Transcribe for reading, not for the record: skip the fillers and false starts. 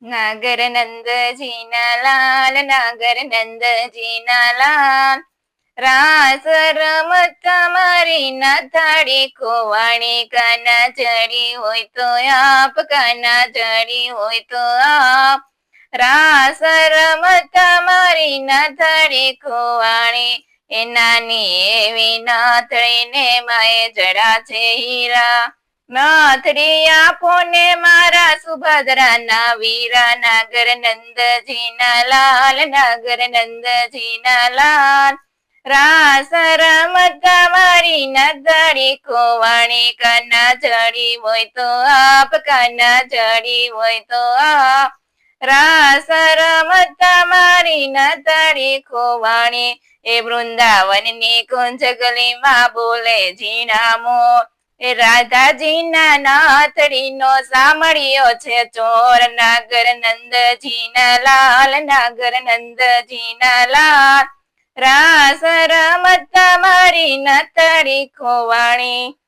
નાગર નંદજીના લાલ, નાગર નંદજીના લાલ, રાસ રમત મારી નાથાડી ખોવાણી, કાના ચડી હોય તો આપ, કાના ચડી હોય તો આપ, રાસ રમત મારી નાથાડી ખોવાણી, એ નાની એવી નાથડીને માએ જડા છે હીરા, નાથડી આપો ને મારા સુભદ્રાના વીરા, નાગર નંદજીના લાલ, નાગર નંદજીના લાલ, રાસ રમત મારી નાથડી ખોવાણી, કાના ચડી હોય તો આપ, કાના ચડી હોય તો આપ, રાસ રમત મારી નાથડી ખોવાણી, એ વૃંદાવનની કુંજ ગલીમાં બોલે ઝીણા મોર, એ રાધાજીના નાથડીનો સાંભળ્યો છે ચોર, નાગર નંદજીના લાલ, નાગર નંદજીના લાલ, રાસ રમત મારી નાથડી ખોવાણી.